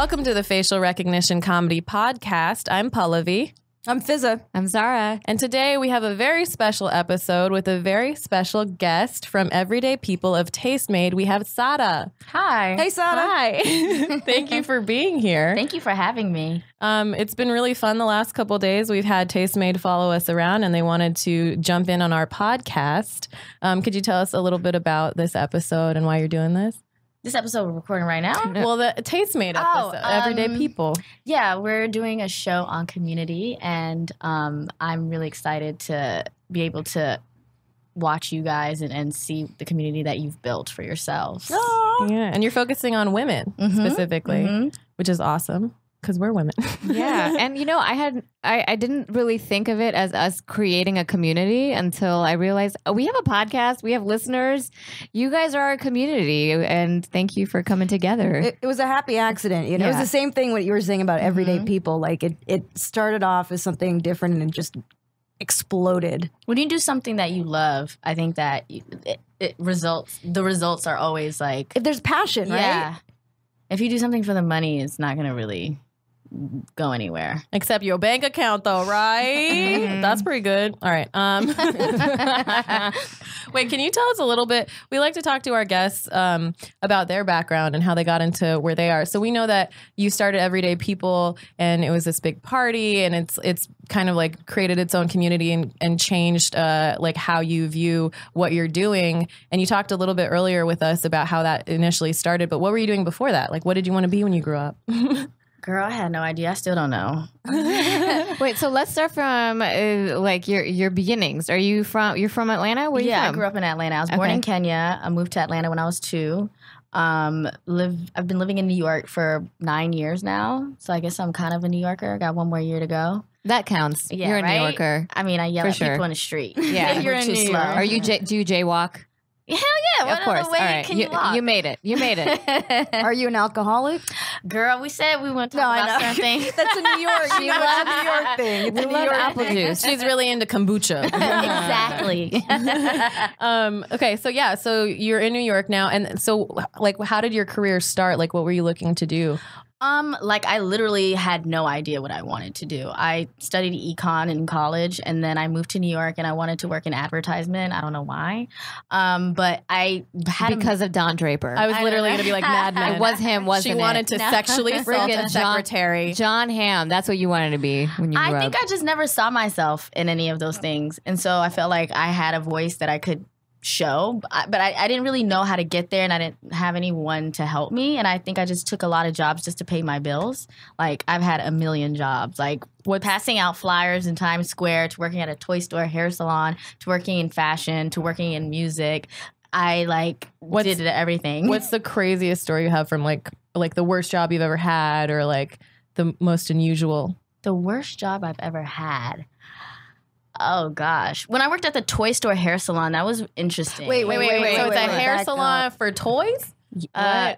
Welcome to the Facial Recognition Comedy Podcast. I'm Pallavi. I'm Fizza. I'm Zara. And today we have a very special episode with a very special guest from Everyday People of Tastemade. We have Saada. Hi. Hey, Saada. Hi. Thank you for being here. Thank you for having me. It's been really fun the last couple of days. We've had Tastemade follow us around and they wanted to jump in on our podcast. Could you tell us a little bit about this episode and why you're doing this? This episode we're recording right now? Well, the Tastemade episode, Everyday People. Yeah, we're doing a show on community, and I'm really excited to be able to watch you guys and see the community that you've built for yourselves. Oh. Yeah, and you're focusing on women specifically, which is awesome. Because we're women. Yeah. And, you know, I didn't really think of it as us creating a community until I realized we have a podcast. We have listeners. You guys are our community. And thank you for coming together. It was a happy accident. You know, It was the same thing what you were saying about everyday people. Like it started off as something different and it just exploded. When you do something that you love, I think that the results are always like... If there's passion, right? Yeah. If you do something for the money, it's not going to really go anywhere. Except your bank account, though, right? That's pretty good. All right. Wait, can you tell us a little bit? We like to talk to our guests about their background and how they got into where they are. So we know that you started Everyday People, and it was this big party, and it's kind of like created its own community and changed like how you view what you're doing. And you talked a little bit earlier with us about how that initially started. But what were you doing before that? Like, what did you want to be when you grew up? Girl, I had no idea. I still don't know. Wait, so let's start from like your beginnings. You're from Atlanta? Where are you from? I grew up in Atlanta. I was born in Kenya. I moved to Atlanta when I was 2. I've been living in New York for 9 years now. So I guess I'm kind of a New Yorker. I got 1 more year to go. That counts. Yeah, you're a right? New Yorker. I mean, I yell For at sure. people in the street. Yeah. You're too slow. Are you do you jaywalk? Hell yeah. What Of course. other way All right. can you walk? You made it. You made it. Are you an alcoholic? Girl, we said we wouldn't talk about something. That's a New York. It's a New York thing. It's We a New love York apple thing. juice. She's really into kombucha. Exactly. Okay, so you're in New York now, and so like, how did your career start? Like, what were you looking to do? Like I literally had no idea what I wanted to do. I studied econ in college, and then I moved to New York, and I wanted to work in advertisement. I don't know why, but I had Because of Don Draper. I was literally going to be like Mad Men. It was him, wasn't She it? wanted to sexually assault a Friggin' secretary. John Hamm. That's what you wanted to be when you grew I think up. I just never saw myself in any of those things, and so I felt like I had a voice that I could show, but I didn't really know how to get there, and I didn't have anyone to help me, and I think I just took a lot of jobs just to pay my bills. Like I've had a million jobs, like passing out flyers in Times Square, to working at a toy store, hair salon, to working in fashion, to working in music. I did everything. What's the craziest story you have from like the worst job you've ever had, or like the most unusual? The worst job I've ever had? Oh, gosh. When I worked at the toy store hair salon, that was interesting. Wait. So it's a hair back salon up. for toys?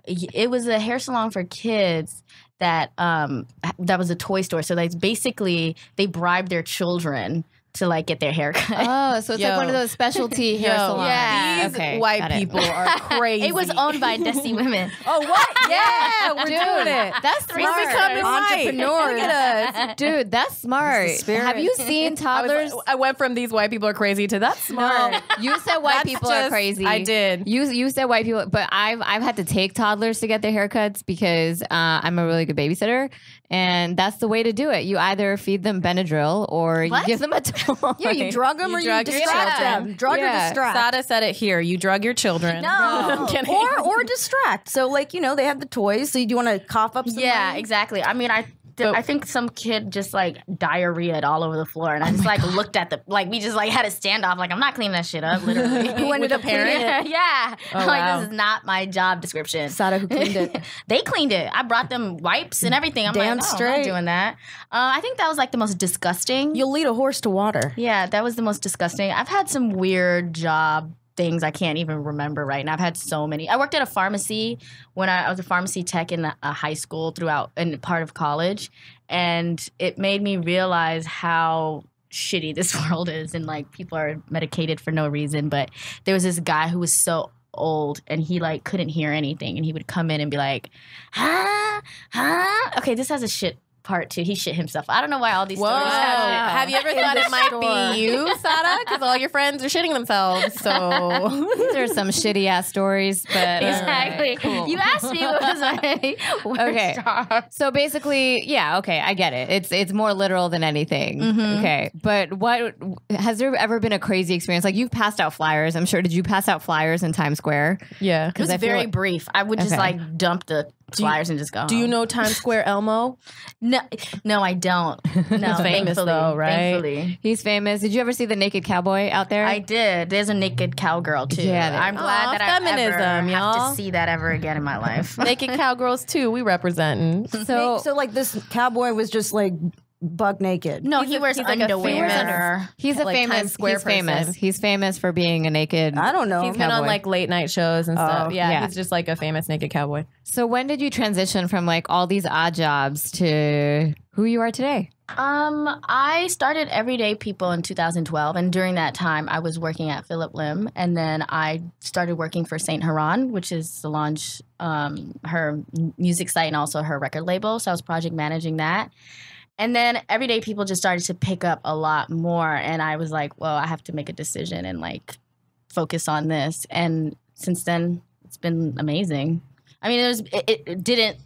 It was a hair salon for kids that was a toy store. So they bribed their children to like get their hair cut. Oh, so it's like one of those specialty hair salons. yeah. These Okay, white got it. people are crazy. It was owned by Desi women. Oh, what? Yeah, we're Dude, doing it. That's We're smart. becoming white. Entrepreneurs. Look at us. Dude, that's smart. spirit. Have you seen toddlers? I went from these white people are crazy to that's smart. No, you said white That's people are just- crazy. I did. You said white people, but I've had to take toddlers to get their haircuts because I'm a really good babysitter, and that's the way to do it. You either feed them Benadryl or you What? give them a toy. Yeah, you drug them You or you drug your distract children. them. Drug or Yeah. distract. Sada said it here. You drug your children. No. I'm kidding. or distract. So like, you know, they have the toys. So you do want to cough up some Yeah, money? exactly. I mean, I think some kid just like diarrheaed all over the floor, and I just looked at we just had a standoff. Like, I'm not cleaning that shit up, literally. Who ended up cleaning it? Yeah. Oh, wow. This is not my job description. Sada who cleaned it. They cleaned it. I brought them wipes and everything. I'm Damn like, no, I'm straight. not doing that. I think that was the most disgusting. You'll lead a horse to water. Yeah, that was the most disgusting. I've had some weird job things I can't even remember right now. I've had so many. I worked at a pharmacy when I was a pharmacy tech in high school and part of college, and it made me realize how shitty this world is, and people are medicated for no reason. But there was this guy who was so old, and he couldn't hear anything, and he would come in and be like, huh, okay, this has a shit part too. He shit himself. I don't know why all these stories Have you ever thought it might be you, Saada? Because all your friends are shitting themselves. So There's some shitty ass stories, but Exactly. cool. You asked me what was my worst Okay. job. So basically, yeah, okay, I get it. It's more literal than anything. Okay, but what has there ever been a crazy experience? Like you've passed out flyers. I'm sure. Did you pass out flyers in Times Square? yeah. It was I feel very like- brief. I would just Okay. like dump the flyers and just go Do you home. know Times Square Elmo? No, I don't. No, famous thankfully, though, right? Thankfully. He's famous. Did you ever see the naked cowboy out there? I did. There's a naked cowgirl too. Yeah, there- I'm glad Aw, that I feminism, ever have y'all. to see that ever again in my life. Naked cowgirls too. We representing. so like this cowboy was just like buck naked. No, he wears he's like a underwear. famous- he's a like famous. Times Square He's famous. person. He's famous for being a naked. I don't know. He's been on Cowboy. like late night shows and stuff. Oh, Yeah, yeah. he's just like a famous naked cowboy. So when did you transition from like all these odd jobs to who you are today? I started Everyday People in 2012, and during that time, I was working at Philip Lim, and then I started working for Saint Haran, which is Solange, her music site and also her record label. So I was project managing that. And then Everyday People just started to pick up a lot more, and I was like, well, I have to make a decision and like focus on this. And since then, it's been amazing. I mean,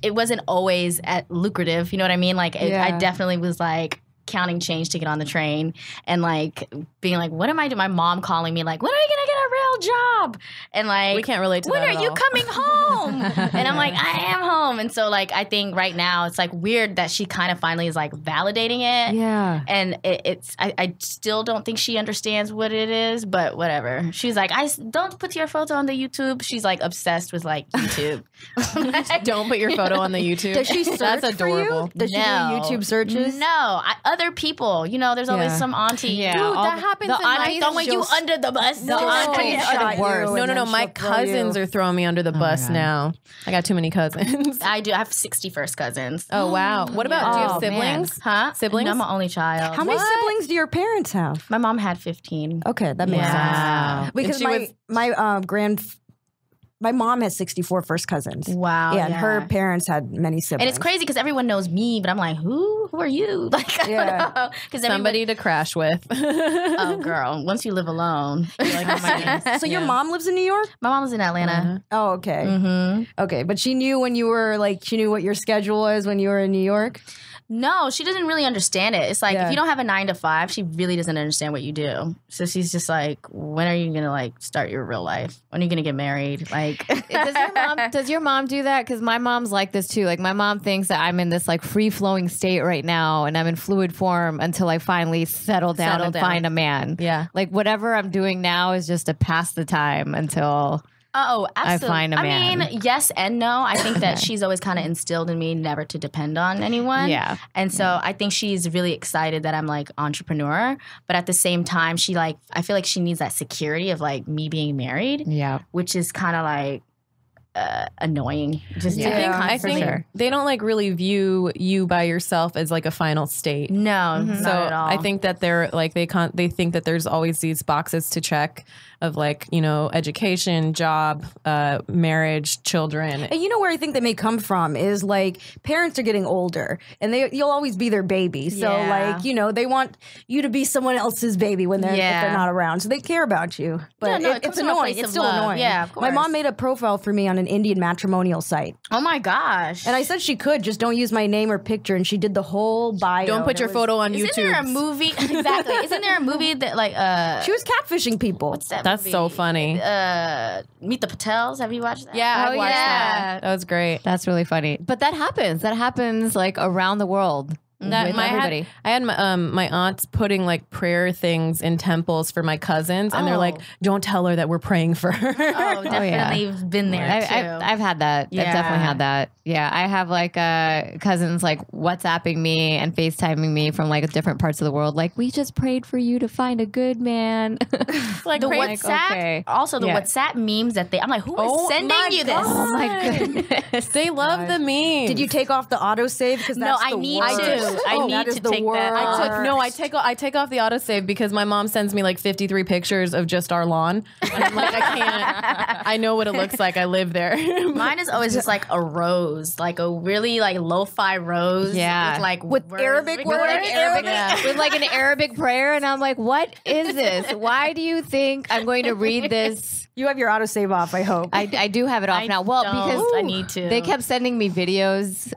it wasn't always lucrative. You know what I mean? Like, Yeah. I definitely was like counting change to get on the train and like being like, what am I doing? My mom calling me like, when are you going to get a real job? And like, We can't relate to when that are at you all. coming home? And I'm like, I am home. And so like, I think right now it's like weird that she kind of finally is like validating it. Yeah. And I still don't think she understands what it is, but whatever. She's like, don't put your photo on the YouTube. She's like obsessed with like YouTube. Don't put your photo on the YouTube. Does she search That's for you? adorable. Does she do No. YouTube searches? No, other people. You know, there's always Yeah. some auntie. Yeah. Dude, all that the- happens the in my- aunties throwing you just- under the bus. The She'll aunties screenshot are the worst. you No, and no, then my she'll throw you. cousins are throwing me under the bus God. now. I got too many cousins. I do. I have 61st cousins. Oh, wow. What about, do you have Oh, man. siblings? Huh? Siblings? No, I'm an only child. How many siblings do your parents have? My mom had 15. Okay, that makes Wow. sense. Because And she my mom has 64 first cousins. Wow. Yeah, and her parents had many siblings. And it's crazy because everyone knows me, but I'm like, who are you? Like, I Yeah. don't know. Because Somebody to crash with. oh, girl, once you live alone, you're like, oh my goodness. So your mom lives in New York? My mom was in Atlanta. Oh, okay. Mm-hmm. Okay, but she knew when you were like, she knew what your schedule was when you were in New York? No, she doesn't really understand it. It's like Yeah. if you don't have a 9 to 5, she really doesn't understand what you do. So she's just like, when are you gonna like start your real life? When are you gonna get married? Like, Does your mom do that? Because my mom's like this too. Like my mom thinks that I'm in this like free flowing state right now, and I'm in fluid form until I finally settle down Settle and down. find a man. Yeah. Like whatever I'm doing now is just to pass the time until. oh, absolutely. find a man. I mean, yes and no. I think that she's always kind of instilled in me never to depend on anyone. Yeah. And so I think she's really excited that I'm like entrepreneur, but at the same time, she like I feel like she needs that security of like me being married, Yeah. which is kind of like annoying. Just to Yeah, I for think sure. they don't like really view you by yourself as like a final state. no, not So at all. I think that they're like they think that there's always these boxes to check of like, you know, education, job, marriage, children. And you know where I think they may come from is like parents are getting older and you'll always be their baby. So Yeah. like, you know, they want you to be someone else's baby when if Yeah. they're not around. So they care about you. But Yeah, no, it comes it's from a annoying. place It's of still love. annoying. Yeah, of My mom course. made a profile for me on an Indian matrimonial site. oh my gosh. And I said she could, just don't use my name or picture. And she did the whole bio. Don't put and your it was- photo on Isn't YouTube. there a movie? Exactly. Isn't there a movie that like She was catfishing people. what's that That's movie? so funny. Meet the Patels. Have you watched that? Yeah, Oh, I watched yeah. that. That was great. That's really funny. But that happens. That happens like around the world. With everybody. I had my aunts putting like prayer things in temples for my cousins, and they're like, "Don't tell her that we're praying for her." Oh, definitely been there too. I've had that. I've definitely had that. Yeah, I have like cousins like WhatsApping me and FaceTiming me from like different parts of the world. Like, we just prayed for you to find a good man. like the pray- WhatsApp, okay. also the Yeah. WhatsApp memes that I'm like, who is Oh sending my you this? God. Oh my goodness. They love the memes. Did you take off the autosave? Because No, I need to. I need to take that. I take off the autosave because my mom sends me like 53 pictures of just our lawn. And I'm like, I can't. I know what it looks like. I live there. Mine is always just like a rose, like a really like lo-fi rose. Yeah. With Arabic words. With like an Arabic prayer, and I'm like, what is this? Why do you think I'm going to read this? You have your autosave off, I hope. I do have it off now. Well, because I need to. They kept sending me videos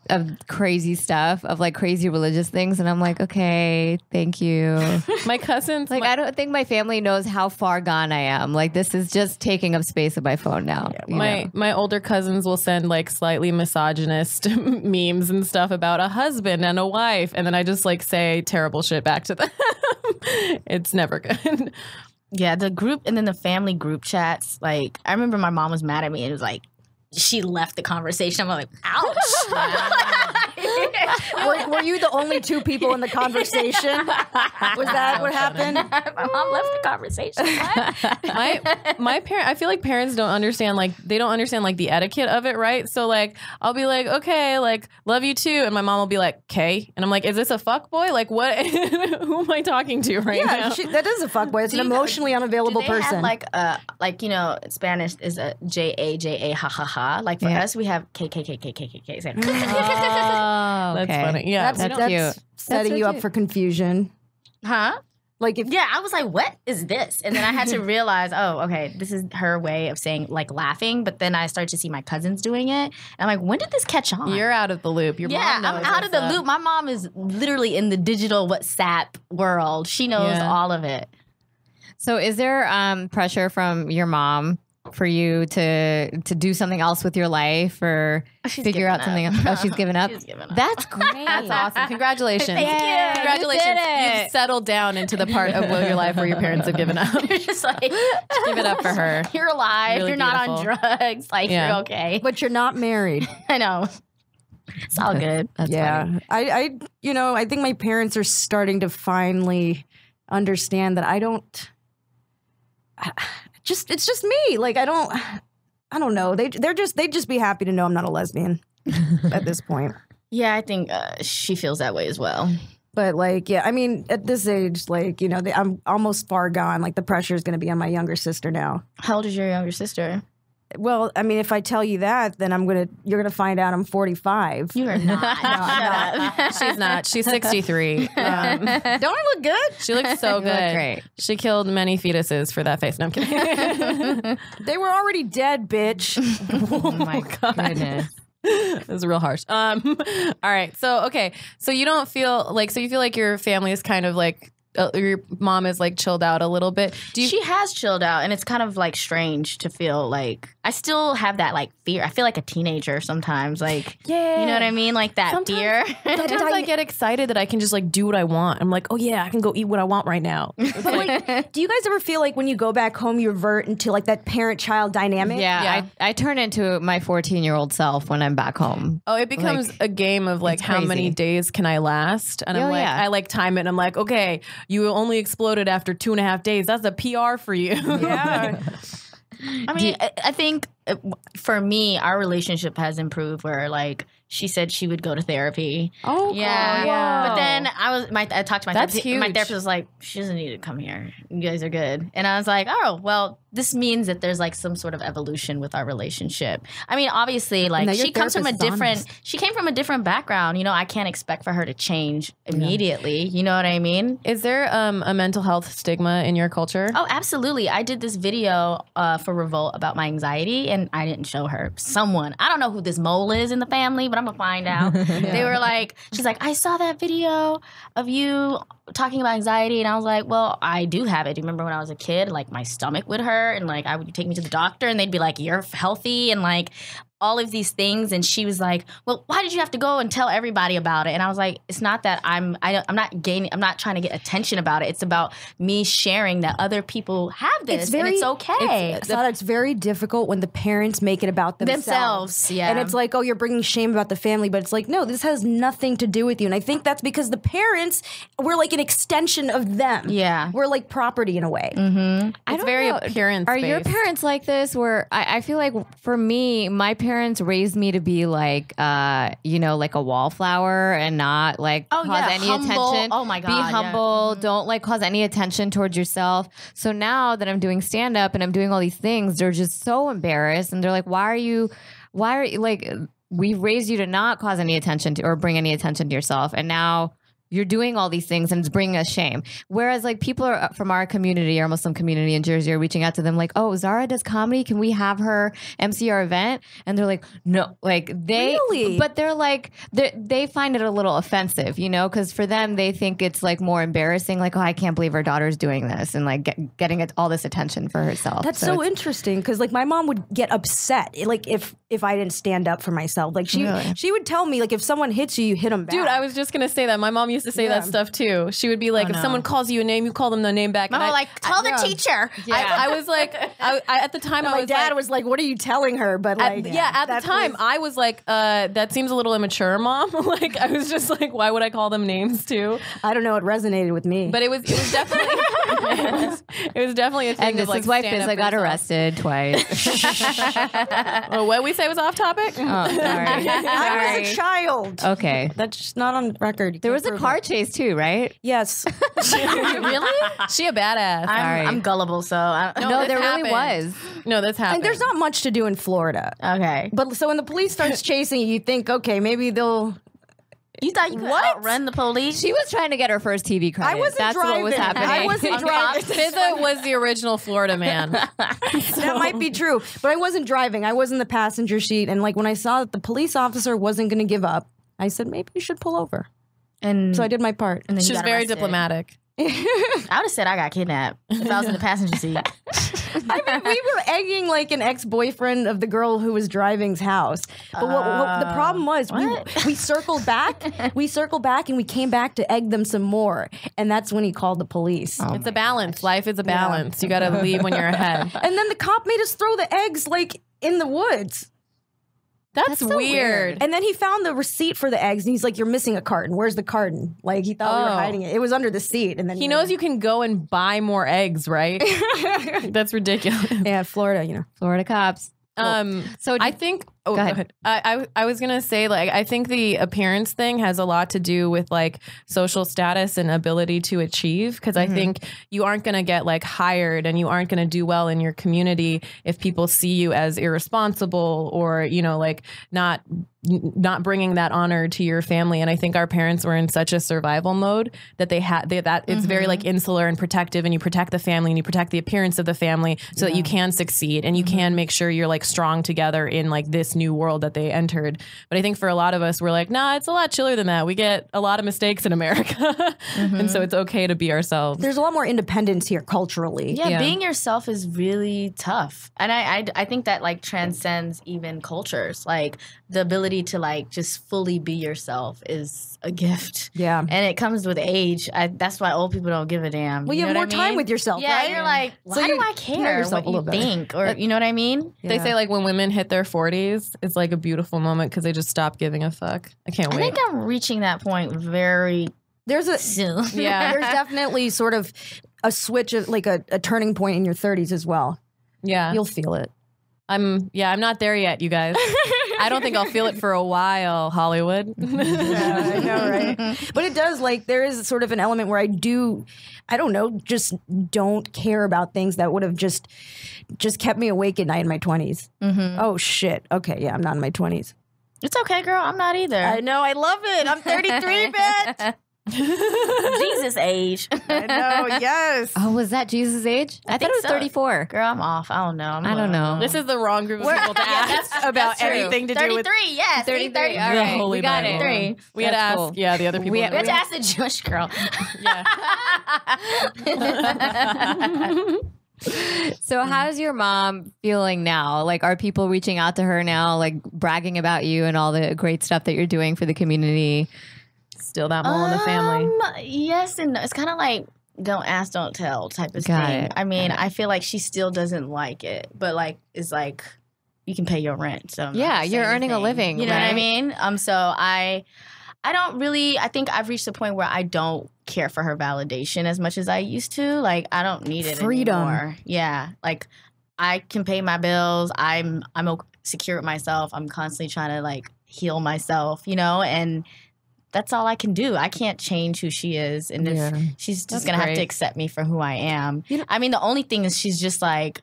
of crazy stuff, of like crazy religious things, and I'm like, okay, thank you. My cousins, like, I don't think my family knows how far gone I am. Like, this is just taking up space of my phone now. Yeah, my older cousins will send like slightly misogynist memes and stuff about a husband and a wife, and then I just like say terrible shit back to them. It's never good. Yeah, the group and then the family group chats. Like, I remember my mom was mad at me and it was like, she left the conversation. I'm like, ouch. Were you the only two people in the conversation? Was that what happened? My mom left the conversation. What? my parent, I feel like parents don't understand, like, they don't understand like the etiquette of it, right? So like, I'll be like, okay, like, love you too. And my mom will be like, okay. And I'm like, is this a fuck boy? Like, what? Who am I talking to right now? That is a fuckboy. It's an emotionally unavailable person. Have like, you know, Spanish is a J-A, ha ha ha. Like for us, we have K. Oh, That's funny. Yeah, that's cute. Setting you up for confusion. Huh? Like I was like, what is this? And then I had to realize, oh, okay, this is her way of saying like laughing. But then I started to see my cousins doing it. And I'm like, when did this catch on? You're out of the loop. Your mom knows. I'm out of the loop. My mom is literally in the digital WhatsApp world. She knows all of it. So is there pressure from your mom for you to do something else with your life or figure out something else? Oh, she's given up? She's given up. That's great. That's awesome. Congratulations. Thank you. Congratulations. You did it. You've settled down into the part of your life where your parents have given up. You're just like, give it up for her. You're alive. Really you're not on drugs. Like, you're okay. But you're not married. I know. It's all good. That's funny. I think my parents are starting to finally understand that it's just me. Like, I don't know. They'd just be happy to know I'm not a lesbian at this point. Yeah, I think she feels that way as well. But like, yeah, I mean, at this age, like, you know, I'm almost far gone. Like, the pressure is going to be on my younger sister now. How old is your younger sister? Well, I mean, if I tell you that, then you're gonna find out I'm 45. You are not. She's not. She's 63. Don't I look good? She looks so good. look great. She killed many fetuses for that face. No, I'm kidding. They were already dead, bitch. Oh my goodness. It was real harsh. All right. So, okay. So you don't feel like, so you feel like your family is kind of like, your mom is like chilled out a little bit. She has chilled out, and it's kind of like strange to feel like I still have that like fear. I feel like a teenager sometimes. Like, yeah, you know what I mean? Like that fear. Sometimes I get excited that I can just like do what I want. I'm like, oh yeah, I can go eat what I want right now. Like, do you guys ever feel like when you go back home, you revert into like that parent-child dynamic? Yeah. I turn into my 14-year-old self when I'm back home. Oh, it becomes a game of like how many days can I last? And I'm like, I like time it. And I'm like, okay, you only exploded after 2.5 days. That's a PR for you. Yeah. I mean, I think for me, our relationship has improved where like she said she would go to therapy. Oh, yeah. Wow. But then I talked to my That's therapist. huge. My therapist was like, she doesn't need to come here. You guys are good. And I was like, oh, well, this means that there's like some sort of evolution with our relationship. I mean, obviously, like she comes from she came from a different background. You know, I can't expect for her to change immediately. You know what I mean? Is there a mental health stigma in your culture? Oh, absolutely. I did this video for Revolt about my anxiety, and I didn't show her. I don't know who this mole is in the family, but I'm gonna find out. They were like, she's like, I saw that video of you talking about anxiety, and I was like, well, I do have it. Do you remember when I was a kid, like my stomach would hurt, and like I would take me to the doctor, and they'd be like, you're healthy, and like all of these things. And she was like, well, why did you have to go and tell everybody about it? And I was like, it's not that I'm not trying to get attention about it. It's about me sharing that other people have this, and it's okay. It's very difficult when the parents make it about themselves. Yeah. And it's like, oh, you're bringing shame about the family, but it's like, no, this has nothing to do with you. And I think that's because the parents, we're like an extension of them. Yeah. We're like property in a way. Mm-hmm. It's very appearance-based. Are your parents like this? Where I feel like for me, my parents parents raised me to be like, like a wallflower and not like cause any attention. Oh my God. Be humble. Don't like cause any attention towards yourself. So now that I'm doing stand up and I'm doing all these things, they're just so embarrassed. And they're like, why are you like, we raised you to not cause any attention to or bring any attention to yourself. And now you're doing all these things and it's bringing us shame. Whereas like people are from our community, our Muslim community in Jersey, are reaching out to them like, oh, Zara does comedy. Can we have her MC our event? And they're like, no, like but they're like, they find it a little offensive, because for them, they think it's like more embarrassing. Like, oh, I can't believe her daughter's doing this and like getting all this attention for herself. That's so interesting. Cause like my mom would get upset. Like if I didn't stand up for myself, like she would tell me like, if someone hits you, you hit them back. Dude, I was just going to say that. My mom used to say that stuff too. She would be like, if someone calls you a name, you call them the name back. Mama, like, tell the teacher. Yeah. I was like, at the time, my dad was like, what are you telling her? But like, at the time, I was like, that seems a little immature, Mom. Like, I was just like, why would I call them names too? I don't know. It resonated with me. But it was definitely, it was definitely a thing. And this is why Fizza got arrested twice. Well, what we say was off topic? Oh, sorry. I was a child. Okay. That's just not on record. There was a car chase too, right? Yes. Really? She a badass. I'm gullible, so no, there really was. No, that's happened. And there's not much to do in Florida. Okay. But so when the police starts chasing you, you think, okay, maybe they'll... You thought you could outrun the police? She was trying to get her first TV credit. I wasn't That's driving. what was happening. I wasn't driving. Fizza was the original Florida man. That might be true. But I wasn't driving. I was in the passenger seat. And like when I saw that the police officer wasn't going to give up, I said, maybe you should pull over. And so I did my part. And then she was very diplomatic. I would have said I got kidnapped if I was in the passenger seat. I mean, we were egging like an ex-boyfriend of the girl who was driving's house. But what the problem was, we circled back. We circled back and we came back to egg them some more. And that's when he called the police. Oh, it's a balance. Life is a balance. You got to leave when you're ahead. And then the cop made us throw the eggs like in the woods. That's so weird. And then he found the receipt for the eggs and he's like, you're missing a carton. Where's the carton? Like he thought we were hiding it. It was under the seat. And then he knows you can go and buy more eggs, right? That's ridiculous. Yeah, Florida, Florida cops. So I think go ahead. I was gonna say, like, I think the appearance thing has a lot to do with like social status and ability to achieve, because I think you aren't gonna get like hired and you aren't gonna do well in your community if people see you as irresponsible or like not bringing that honor to your family. And I think our parents were in such a survival mode that it's very like insular and protective, and you protect the family and you protect the appearance of the family so that you can succeed and you can make sure you're like strong together in like this new world that they entered. But I think for a lot of us, we're like, nah, it's a lot chiller than that. We get a lot of mistakes in America. And so it's okay to be ourselves. There's a lot more independence here culturally. Yeah, being yourself is really tough. And I think that like transcends even cultures. Like the ability to like just fully be yourself is a gift. Yeah. And it comes with age. That's why old people don't give a damn. Well, you have more time with yourself, right? You're like, why do I care what you think? Or you know what I mean? They say like when women hit their 40s, it's like a beautiful moment because they just stop giving a fuck. I can't wait. I think I'm reaching that point very soon. Yeah. There's definitely sort of a switch of like a turning point in your 30s as well. Yeah. You'll feel it. I'm not there yet, you guys. I don't think I'll feel it for a while, Hollywood. Yeah, I know, right? But it does, like, there is sort of an element where I don't know, just don't care about things that would have just kept me awake at night in my 20s. Oh, shit. Okay, yeah, I'm not in my 20s. It's okay, girl. I'm not either. I know. I love it. I'm 33, bitch. Jesus age. I know, yes. Oh, was that Jesus' age? I thought it was 34. Girl, I'm off. I don't know. I don't know. This is the wrong group of people to ask about anything to do with 33. Yes, 33. All the right, Holy we got Bible. it. We had to ask, the other people. We had to ask the Jewish girl. So how's your mom feeling now? Like, are people reaching out to her now, like bragging about you and all the great stuff that you're doing for the community? Still that mole in the family. Yes and no. It's kind of like don't ask, don't tell type of Got thing. it. I mean, I feel like she still doesn't like it, but like it's like you can pay your rent. So I'm not gonna say you're earning a anything. living. You know what I right? mean? So I don't really. I think I've reached a point where I don't care for her validation as much as I used to. Like I don't need it Freedom. anymore. Yeah, like I can pay my bills. I'm okay. secure with myself. I'm constantly trying to like heal myself, you know, and that's all I can do. I can't change who she is. And if she's just going to have to accept me for who I am. You know, I mean, the only thing is she's just like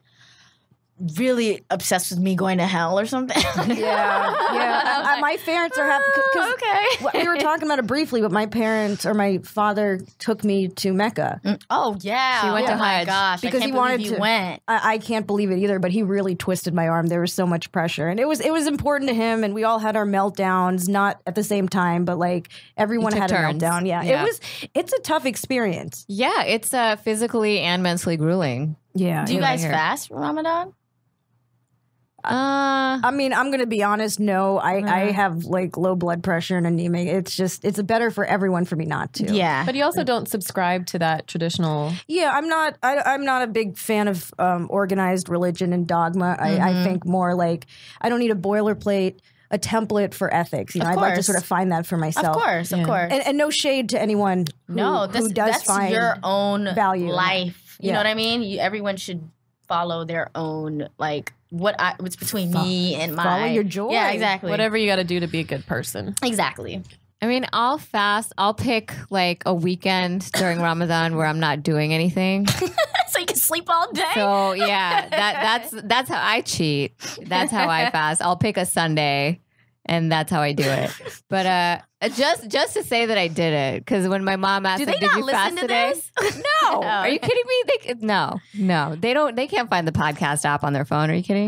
really obsessed with me going to hell or something. Yeah. My parents are happy. Okay. We were talking about it briefly, but my parents or my father took me to Mecca. Oh, yeah. She went to my Hajj. gosh. Because he wanted to. Went. I can't believe it either, but he really twisted my arm. There was so much pressure. And it was important to him, and we all had our meltdowns, not at the same time, but like everyone had turns. a meltdown. Yeah. It's a tough experience. Yeah, it's physically and mentally grueling. Yeah. Do you guys fast for Ramadan? I mean, I'm gonna be honest. No, I have like low blood pressure and anemia. It's better for everyone for me not to. Yeah, but you also don't subscribe to that traditional. Yeah, I'm not a big fan of organized religion and dogma. I think more like I don't need a boilerplate, a template for ethics. You know, I'd like to sort of find that for myself. Of course. And no shade to anyone who does that's find your own value life. You know what I mean? Everyone should follow their own like. What's between me and my... Follow your joy. Yeah, exactly. Whatever you got to do to be a good person. Exactly. I mean, I'll fast. I'll pick like a weekend during Ramadan where I'm not doing anything. So you can sleep all day? So yeah, that's how I cheat. That's how I fast. I'll pick a Sunday and that's how I do it. But just to say that I did it, because when my mom asked, "Did you fast today?" No, are you kidding me? No, they don't. They can't find the podcast app on their phone. Are you kidding?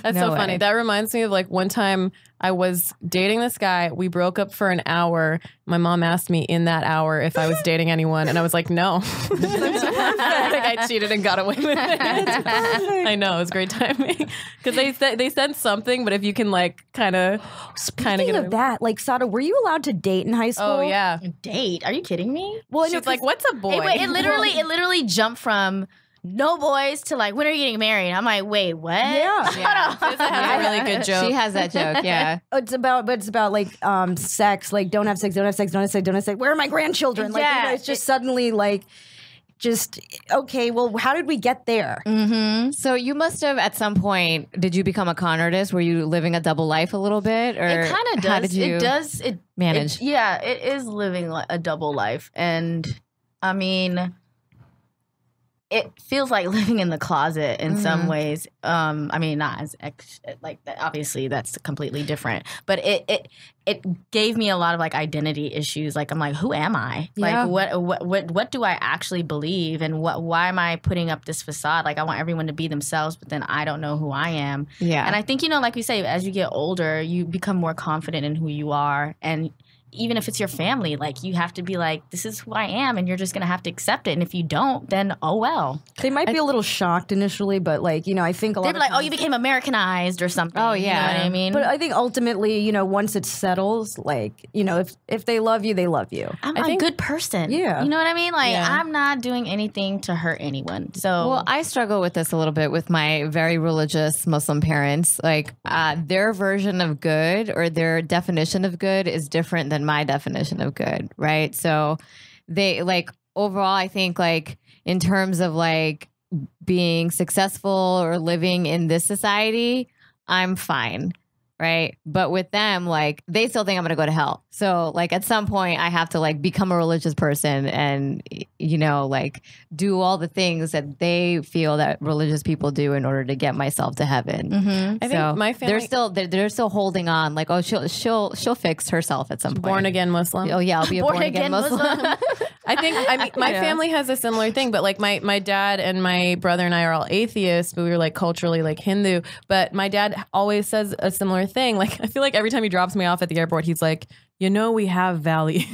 That's so funny. That reminds me of like one time I was dating this guy. We broke up for an hour. My mom asked me in that hour if I was dating anyone, and I was like, no. I cheated and got away with it. I know, it was great timing because they said something, but if you can like kind of Speaking of that, like Saada, were you allowed to date in high school? Oh yeah, date? Are you kidding me? Well, she's like, what's a boy? It literally jumped from no boys to like, when are you getting married? I'm like, wait, what? Yeah. This has a really good joke. She has that joke. Yeah. It's about like sex. Like don't have sex. Where are my grandchildren? Like Yeah. you know, it's just suddenly like. Just okay. Well, how did we get there? Mm-hmm. So you must have at some point. Did you become a con artist? Were you living a double life a little bit, or It kind of does. How did you It manage? It is living a double life, and I mean, it feels like living in the closet in some ways. I mean, not as like that. Obviously, that's completely different. But it gave me a lot of like identity issues. Like I'm like, who am I? Yeah. Like what do I actually believe? And why am I putting up this facade? Like I want everyone to be themselves, but then I don't know who I am. Yeah. And I think, you know, like we say, as you get older, you become more confident in who you are. And even if it's your family, like you have to be like, this is who I am, and you're just gonna have to accept it. And if you don't, then oh well. They might be a little shocked initially, but like, you know, I think a lot They'd of be like, times, oh, you became Americanized or something. Oh, yeah. You know what I mean? But I think ultimately, you know, once it settles, like, you know, if they love you, they love you. I'm I think- a good person. Yeah. You know what I mean? Like, Yeah. I'm not doing anything to hurt anyone. So, Well, I struggle with this a little bit with my very religious Muslim parents. Like their version of good or their definition of good is different than my definition of good, right? So they like overall, I think like in terms of like being successful or living in this society, I'm fine. Right. But with them, like they still think I'm going to go to hell. So like at some point I have to like become a religious person and, you know, like do all the things that they feel that religious people do in order to get myself to heaven. I think my family they're still holding on. Like, oh, she'll fix herself at some point. born again Muslim. Oh yeah. I'll be a born again Muslim. I mean, my family has a similar thing, but like my dad and my brother and I are all atheists, but we were like culturally like Hindu. But my dad always says a similar thing. Like, I feel like every time he drops me off at the airport, he's like, you know, we have values.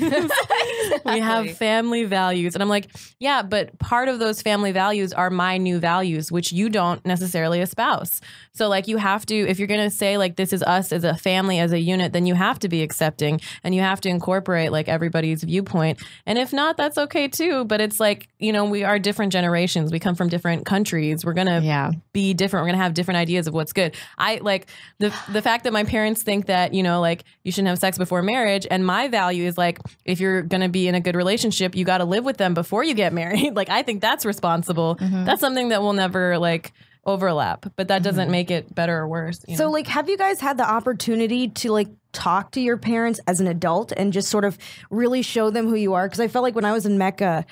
We have family values. And I'm like, yeah, but part of those family values are my new values, which you don't necessarily espouse. So like you have to, if you're going to say like this is us as a family, as a unit, then you have to be accepting and you have to incorporate like everybody's viewpoint. And if not, that's okay too. But it's like, you know, we are different generations. We come from different countries. We're going to be different. We're going to have different ideas of what's good. I like the fact that my parents think that, you know, like you shouldn't have sex before marriage. And my value is like, if you're going to be in a good relationship, you got to live with them before you get married. Like, I think that's responsible. That's something that will never like overlap, but that doesn't make it better or worse. You So, know? like, have you guys had the opportunity to, like, talk to your parents as an adult and just sort of really show them who you are? Because I felt like when I was in Mecca,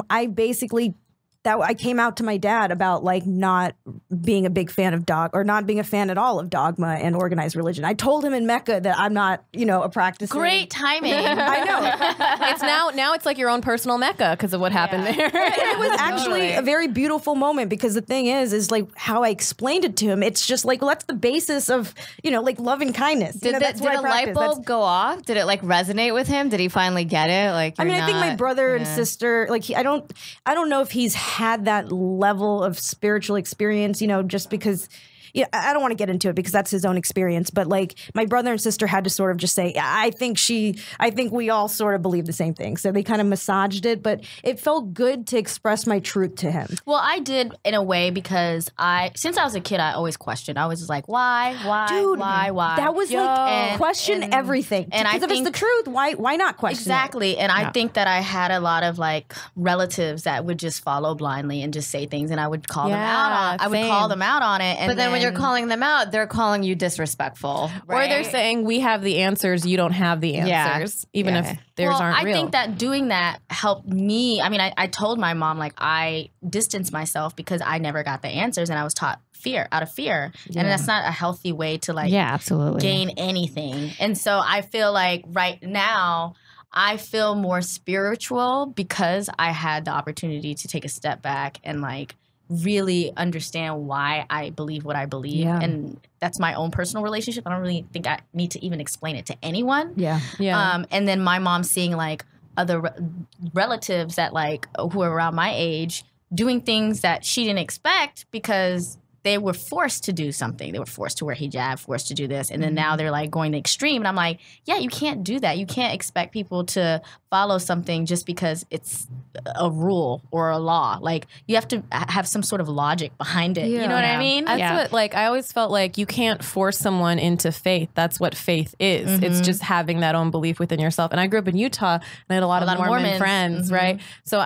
I basically... I came out to my dad about like not being a big fan of not being a fan at all of dogma and organized religion. I told him in Mecca that I'm not, a practicing. Great timing. I know. It's now it's like your own personal Mecca because of what happened there. And it was actually a very beautiful moment because the thing is like how I explained it to him. It's just like, well, that's the basis of, like love and kindness. Did a light bulb go off? Did it like resonate with him? Did he finally get it? Like, I think my brother and sister, like I don't know if he's had that level of spiritual experience, just because I don't want to get into it because that's his own experience. But like my brother and sister had to sort of just say, I think we all sort of believe the same thing. So they kind of massaged it, but it felt good to express my truth to him. Well, I did in a way because since I was a kid, I always questioned. I was just like, why? Dude, why? That was question everything. And because if it's the truth, why not question exactly. it? And I think that I had a lot of like relatives that would just follow blindly and just say things, and I would call them out on it. And but then when you're calling them out, they're calling you disrespectful. Right? Or they're saying, we have the answers, you don't have the answers, even if theirs aren't real. I think that doing that helped me. I mean, I told my mom, like, I distanced myself because I never got the answers and I was taught out of fear. And that's not a healthy way to, like, absolutely gain anything. And so I feel like right now, I feel more spiritual because I had the opportunity to take a step back and, like, really understand why I believe what I believe. Yeah. And that's my own personal relationship. I don't really think I need to even explain it to anyone. Yeah. And then my mom seeing like other relatives that like who are around my age doing things that she didn't expect because they were forced to do something. They were forced to wear hijab, forced to do this. And then now they're like going to extreme. And I'm like, yeah, you can't do that. You can't expect people to follow something just because it's a rule or a law. Like you have to have some sort of logic behind it. You know what I mean? That's what, I always felt like you can't force someone into faith. That's what faith is. It's just having that own belief within yourself. And I grew up in Utah and I had a lot of Mormon friends, right? So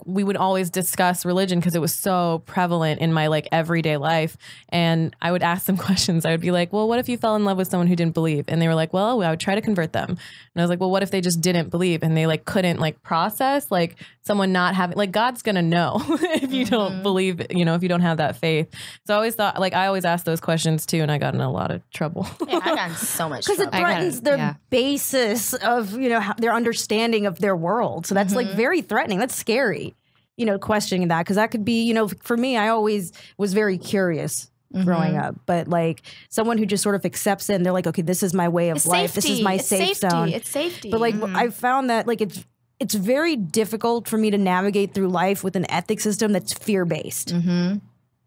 we would always discuss religion because it was so prevalent in my like everyday life. And I would ask them questions. I would be like, well, what if you fell in love with someone who didn't believe? And they were like, well, I would try to convert them. And I was like, well, what if they just didn't believe and they like couldn't like process like someone not having, like God's gonna know if you don't believe, if you don't have that faith. So I always thought, like I always asked those questions too, and I got in a lot of trouble. Yeah, I got in so much because it threatens the basis of their understanding of their world. So that's like very threatening. That's scary. Questioning that, because that could be, for me, I always was very curious growing up, but like someone who just sort of accepts it and they're like, okay, this is my way of life. This is my safe zone. It's safety. But like I've found that like it's very difficult for me to navigate through life with an ethics system that's fear-based.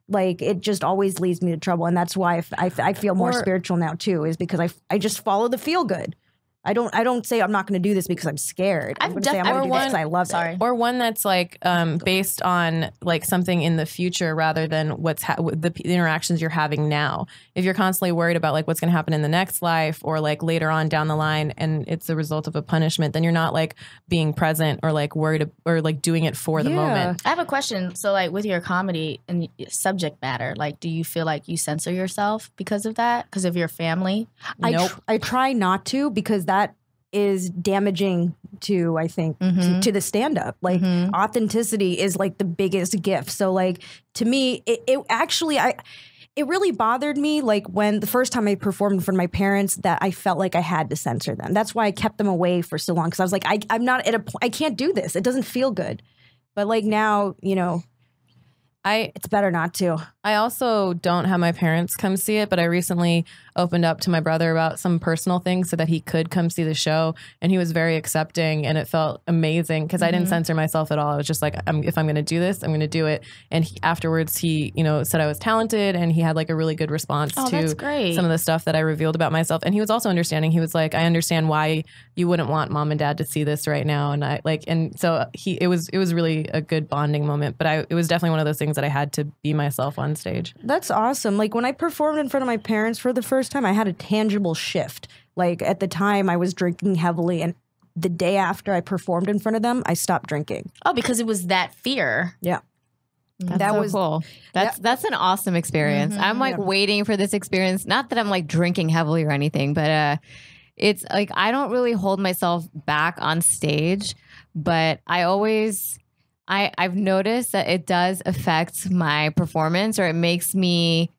Like it just always leads me to trouble. And that's why I feel more spiritual now too, is because I just follow the feel good. I don't say I'm not going to do this because I'm scared. I'm going to say I'm going to do this because I love it. Or one that's like based on like something in the future rather than what's the interactions you're having now. If you're constantly worried about like what's going to happen in the next life or like later on down the line and it's a result of a punishment, then you're not like being present or like worried or like doing it for the moment. I have a question. So like with your comedy and subject matter, like do you feel like you censor yourself because of that? Because of your family? Nope. I try not to, because that is damaging to, I think, to the stand-up. Like authenticity is like the biggest gift. So like to me, it really bothered me like when the first time I performed in front of my parents that I felt like I had to censor them. That's why I kept them away for so long, because I was like, I'm not at a point, I can't do this. It doesn't feel good. But like now, it's better not to. I also don't have my parents come see it, but I recently opened up to my brother about some personal things so that he could come see the show. And he was very accepting and it felt amazing because I didn't censor myself at all. I was just like, if I'm going to do this, I'm going to do it. And afterwards he, said I was talented and he had like a really good response to some of the stuff that I revealed about myself. And he was also understanding. He was like, I understand why you wouldn't want mom and dad to see this right now. And so it was really a good bonding moment, but it was definitely one of those things that I had to be myself on stage. That's awesome. Like when I performed in front of my parents for the first time, I had a tangible shift. Like at the time I was drinking heavily, and the day after I performed in front of them, I stopped drinking. Oh, because it was that fear. Yeah. That was cool. That's an awesome experience. I'm like waiting for this experience. Not that I'm like drinking heavily or anything, but it's like I don't really hold myself back on stage, but I've noticed that it does affect my performance, or it makes me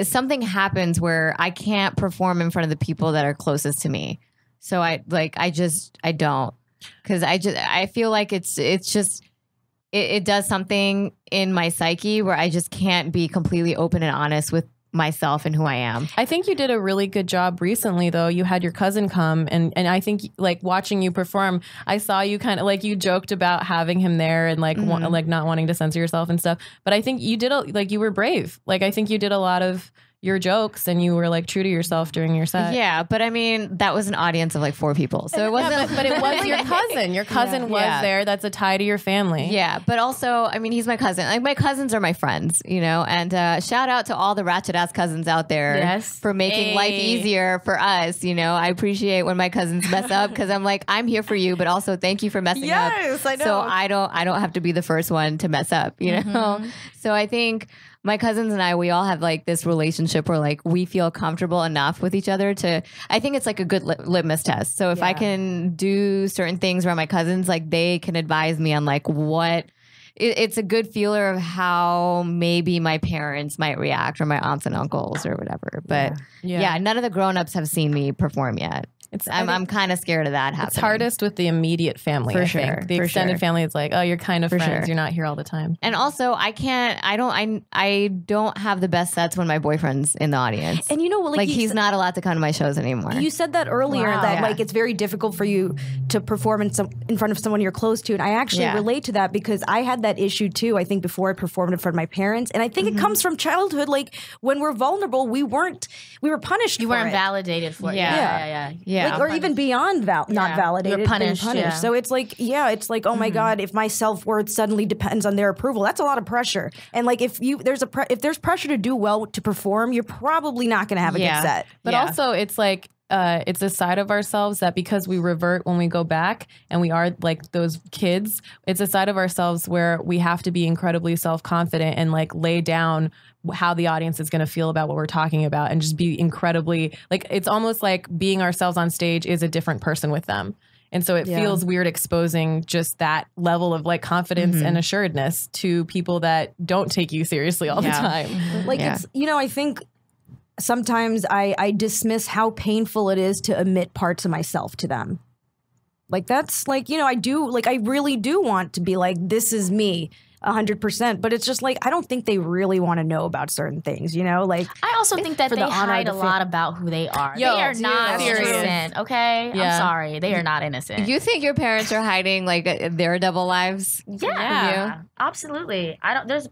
something happens where I can't perform in front of the people that are closest to me. So I don't, because I feel like it does something in my psyche where I just can't be completely open and honest with myself and who I am. I think you did a really good job recently, though. You had your cousin come, and I think like watching you perform, I saw you kind of like you joked about having him there and like like not wanting to censor yourself and stuff. But I think you did like you were brave. Like I think you did a lot of your jokes and you were like true to yourself during your set. Yeah, but I mean that was an audience of like 4 people, so it wasn't. But it was your cousin. Your cousin was there. That's a tie to your family. Yeah, but also, I mean, he's my cousin. Like my cousins are my friends, you know. And shout out to all the ratchet ass cousins out there for making life easier for us. You know, I appreciate when my cousins mess up because I'm like, I'm here for you, but also thank you for messing up. Yes, I know. So I don't have to be the first one to mess up. You know. So I think my cousins and I, we all have like this relationship where like we feel comfortable enough with each other I think it's like a good litmus test. So if I can do certain things around my cousins, like they can advise me on like it's a good feeler of how maybe my parents might react or my aunts and uncles or whatever. But yeah none of the grownups have seen me perform yet. I'm kind of scared of that happening. It's hardest with the immediate family. For sure. Think. The extended family is like, oh, you're kind of friends. You're not here all the time. And also, I don't have the best sets when my boyfriend's in the audience. And you know, like he's not allowed to come to my shows anymore. You said that earlier that like it's very difficult for you to perform in front of someone you're close to, and I actually relate to that because I had that issue too. I think before I performed in front of my parents, and I think it comes from childhood. Like when we're vulnerable, we were punished. You weren't validated for it. Yeah. Like, or even beyond not validated, you're punished. Yeah. So it's like, oh my God, if my self-worth suddenly depends on their approval, that's a lot of pressure. And like if there's pressure to do well to perform, you're probably not going to have a good set. But also, it's like it's a side of ourselves that because we revert when we go back and we are like those kids, it's a side of ourselves where we have to be incredibly self-confident and like lay down how the audience is going to feel about what we're talking about and just be incredibly like it's almost like being ourselves on stage is a different person with them. And so it feels weird exposing just that level of like confidence and assuredness to people that don't take you seriously all the time. Like it's, I think sometimes I dismiss how painful it is to admit parts of myself to them. Like that's like, I really do want to be like, this is me 100%, but it's just like, I don't think they really want to know about certain things, like. I also think that they hide a lot about who they are. They are not innocent, okay? Yeah. I'm sorry. They are not innocent. You think your parents are hiding like their double lives? Yeah, absolutely. There's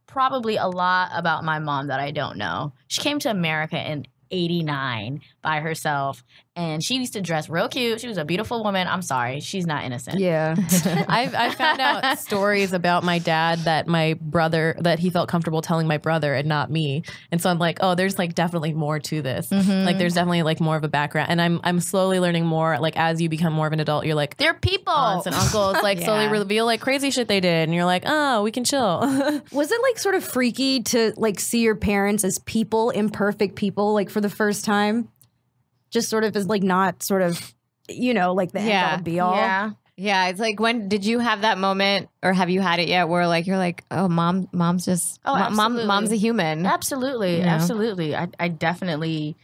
probably a lot about my mom that I don't know. She came to America in 89 by herself, and she used to dress real cute. She was a beautiful woman. I'm sorry, she's not innocent. Yeah. I found out stories about my dad that he felt comfortable telling my brother and not me. And so I'm like, oh, there's like definitely more to this. Like there's definitely like more of a background. And I'm slowly learning more. Like as you become more of an adult, you're like, they're people. Aunts and uncles like slowly reveal like crazy shit they did. And you're like, oh, we can chill. Was it like sort of freaky to like see your parents as people, imperfect people, like for the first time? Just sort of as like not sort of, like the end all be all. Yeah. It's like, when did you have that moment, or have you had it yet, where like you're like, oh, mom's just mom's a human. Absolutely, absolutely. I definitely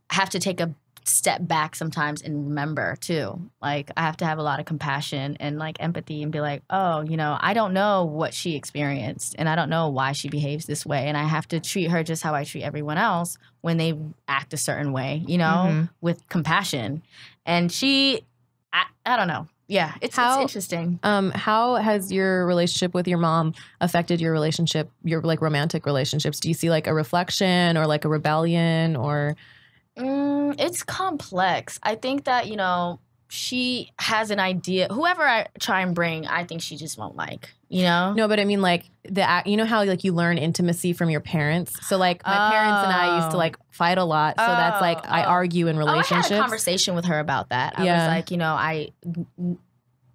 have to take a step back sometimes and remember too. Like I have to have a lot of compassion and like empathy and be like, oh, I don't know what she experienced and I don't know why she behaves this way, and I have to treat her just how I treat everyone else when they act a certain way, with compassion. And I don't know. Yeah, it's interesting. How has your relationship with your mom affected your relationship, your like romantic relationships? Do you see like a reflection or like a rebellion or? It's complex. I think that, she has an idea. Whoever I try and bring, I think she just won't like, No, but I mean like how like you learn intimacy from your parents. So like my parents and I used to like fight a lot. So that's like I argue in relationships. I had a conversation with her about that. I was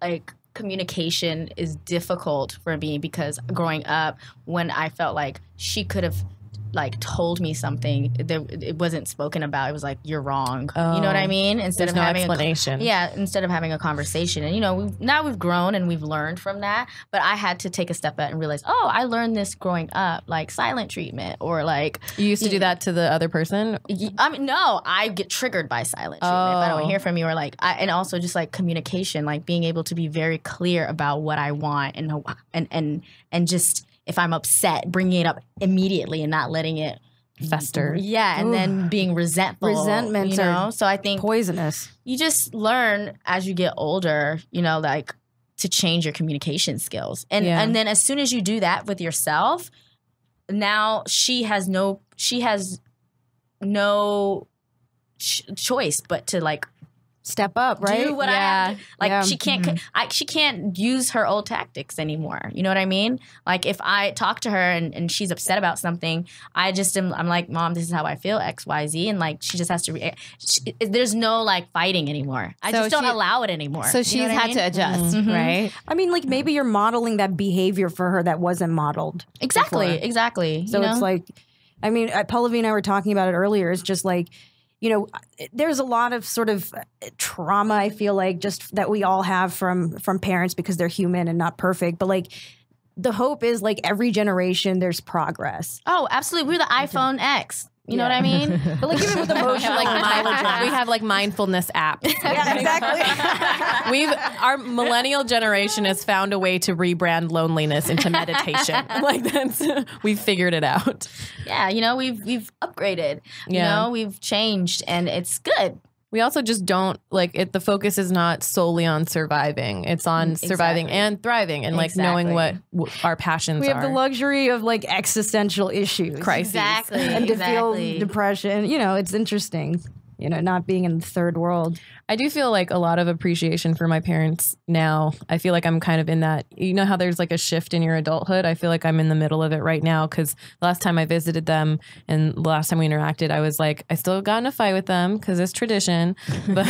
like, communication is difficult for me because growing up, when I felt like she could have like told me something that it wasn't spoken about, it was like, you're wrong. You know what I mean? Instead There's of no having explanation. instead of having a conversation. And now we've grown and we've learned from that, but I had to take a step back and realize, I learned this growing up, like silent treatment, or like You used to do that to the other person? I mean, no, I get triggered by silent treatment if I don't hear from you, or like, and also just like communication, like being able to be very clear about what I want and just, if I'm upset, bringing it up immediately and not letting it Fester. Yeah, and then being resentful. Resentments are So I think poisonous. you just learn as you get older, like to change your communication skills. And then as soon as you do that with yourself, now she has no choice but to like Step up, right? do what I have to. Like she can't use her old tactics anymore. You know what I mean? Like if I talk to her and she's upset about something, I'm like, Mom, this is how I feel, X, Y, Z, and like she just has to. There's no like fighting anymore. I just don't allow it anymore. So she's had to adjust, right? I mean, like maybe you're modeling that behavior for her that wasn't modeled. Exactly. So it's like, I mean, Pallavi and I were talking about it earlier. It's just like, there's a lot of sort of trauma, I feel like, just that we all have from parents because they're human and not perfect. But like the hope is like every generation there's progress. Oh, absolutely. We're the iPhone X. You know what I mean? But like even with emotional we have like mindfulness apps. Yeah, exactly. Our millennial generation has found a way to rebrand loneliness into meditation. Like we've figured it out. Yeah, we've upgraded. We've changed, and it's good. We also just don't like it. The focus is not solely on surviving. It's on surviving and thriving and like knowing what our passions are. We have the luxury of like existential issues. Crises. Exactly. And to feel depression. It's interesting. Not being in the third world. I do feel like a lot of appreciation for my parents now. I feel like I'm kind of in that, how there's like a shift in your adulthood. I feel like I'm in the middle of it right now because the last time I visited them and the last time we interacted, I was like, I still got in a fight with them because it's tradition. But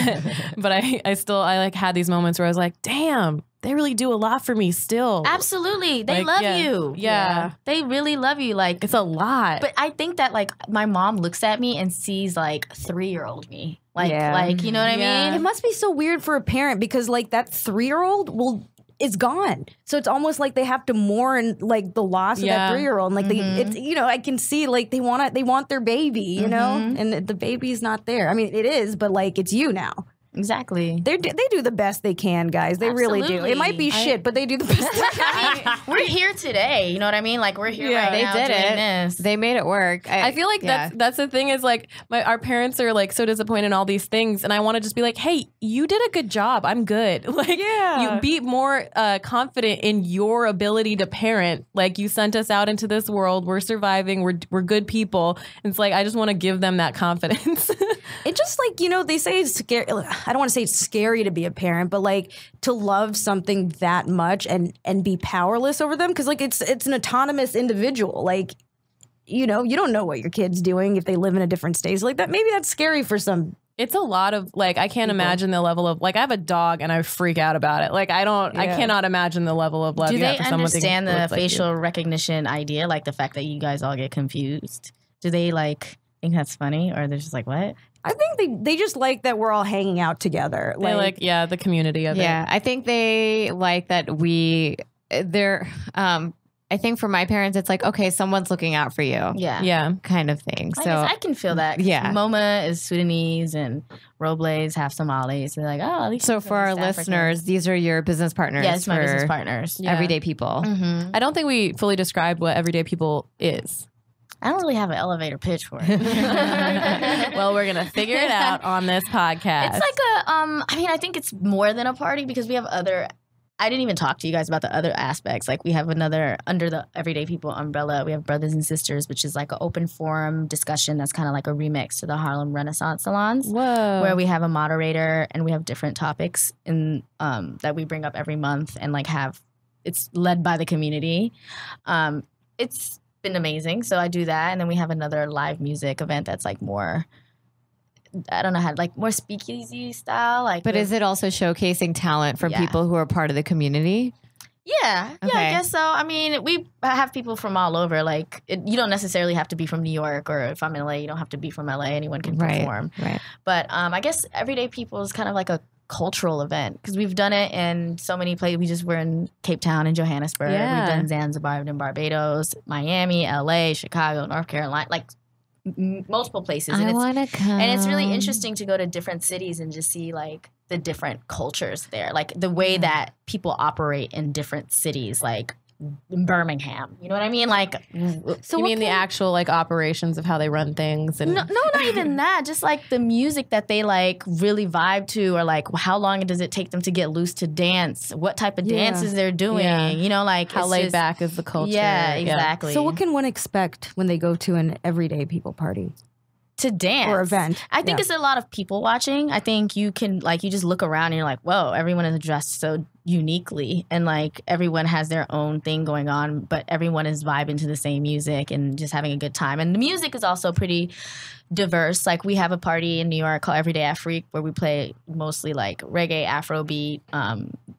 I like had these moments where I was like, damn, they really do a lot for me still. Absolutely. They love you. Yeah. They really love you. Like, it's a lot. But I think that like my mom looks at me and sees like 3-year-old me. Like, you know what I mean? It must be so weird for a parent because like that 3-year-old is gone. So it's almost like they have to mourn like the loss of that 3-year-old. And like I can see like they want their baby, and the baby's not there. I mean, it is, but like it's you now. Exactly. They do the best they can, guys. They really do. It might be shit, but they do the best they can. I mean, we're here today. You know what I mean? Like we're here right now. They did doing it. This. They made it work. I feel like that's the thing is like our parents are like so disappointed in all these things, and I want to just be like, hey, you did a good job. I'm good. Like you be more confident in your ability to parent. Like you sent us out into this world. We're surviving. We're good people. And it's like I just want to give them that confidence. It just like, they say it's scary. I don't want to say it's scary to be a parent, but like to love something that much and be powerless over them. Cause like it's an autonomous individual. Like, you don't know what your kid's doing if they live in a different state. So like that, maybe that's scary for some. It's a lot of like, I can't imagine the level of like, I have a dog and I freak out about it. Like I cannot imagine the level of love. Do you they have for understand the like facial recognition idea? Like the fact that you guys all get confused. Do they like think that's funny or they're just like, what? I think they just like that we're all hanging out together. They like the community of it. Yeah, I think they like that I think for my parents, it's like, okay, someone's looking out for you. Yeah. Kind of thing. I So guess I can feel that. Yeah. MoMA is Sudanese and Robles half Somalis. So they're like, oh, at least so for our listeners, these are your business partners. Yes, my business partners. Everyday people. Mm-hmm. I don't think we fully described what everyday people is. I don't really have an elevator pitch for it. Well, we're going to figure it out on this podcast. It's like I think it's more than a party because we have I didn't even talk to you guys about the other aspects. Like we have under the Everyday People umbrella, we have Brothers and Sisters, which is like an open forum discussion that's kind of like a remix to the Harlem Renaissance salons. Whoa. Where we have a moderator and we have different topics in that we bring up every month and like it's led by the community. It's been amazing. So I do that. And then we have another live music event that's like more I don't know how, like more speakeasy style. Like, But is it also showcasing talent from people who are part of the community? Yeah, I guess so. I mean, we have people from all over. Like, you don't necessarily have to be from New York, or if I'm in LA, you don't have to be from LA. Anyone can perform. Right. But I guess Everyday People is kind of like a cultural event because we've done it in so many places. We just were in Cape Town and Johannesburg. Yeah. We've done Zanzibar, we've done Barbados, Miami, LA, Chicago, North Carolina, like multiple places. I want to come. And it's really interesting to go to different cities and just see like the different cultures there, like the way that people operate in different cities, like in Birmingham. You know what I mean? Like, So you mean the actual like operations of how they run things? And no, not even that. Just like the music that they like really vibe to, or like how long does it take them to get loose to dance? What type of dances they're doing? Yeah. You know, like how laid back is the culture? Yeah, exactly. So what can one expect when they go to an Everyday People party? To dance or event? I think it's a lot of people watching. I think you can like you just look around and you're like, whoa, everyone is dressed so uniquely, and like everyone has their own thing going on, but everyone is vibing to the same music and just having a good time. And the music is also pretty diverse. Like we have a party in New York called Everyday Afrique where we play mostly like reggae, Afrobeat,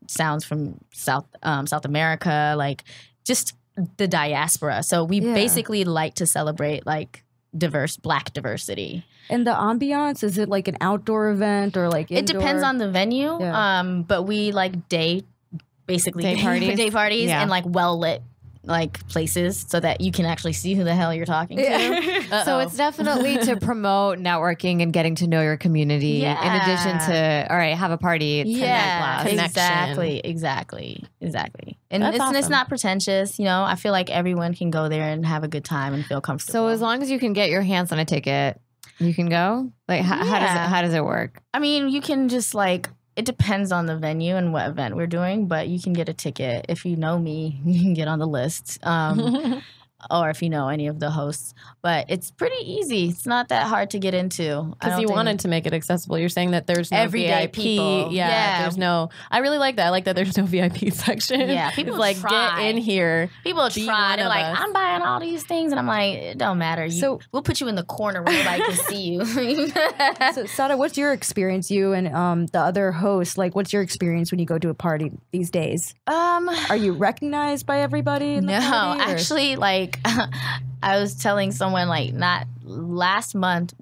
sounds from South America, like just the diaspora. So we basically like to celebrate like Black diversity. And the ambiance, is it like an outdoor event or like indoor? It depends on the venue. Yeah. But we like day parties and like well lit like places so that you can actually see who the hell you're talking to. So it's definitely to promote networking and getting to know your community in addition to, all right, have a party, 10 night blast. Exactly. And That's it's awesome. not pretentious, you know. I feel like everyone can go there and have a good time and feel comfortable. So as long as you can get your hands on a ticket, you can go? Like how does it work? I mean, you can just like, it depends on the venue and what event we're doing, but you can get a ticket. If you know me, you can get on the list. Or if you know any of the hosts. But it's pretty easy. It's not that hard to get into. Because you wanted to make it accessible. You're saying that there's no Everyday VIP. people. Yeah, there's no. I really like that. I like that there's no VIP section. Yeah, people It's like try. get in here. People Be try. one They're of like, us. I'm buying all these things. And I'm like, it don't matter. We'll put you in the corner where nobody can see you. So Saada, what's your experience, you and the other hosts, like what's your experience when you go to a party these days? Are you recognized by everybody in the No, party, or- actually, like I was telling someone, like not last month,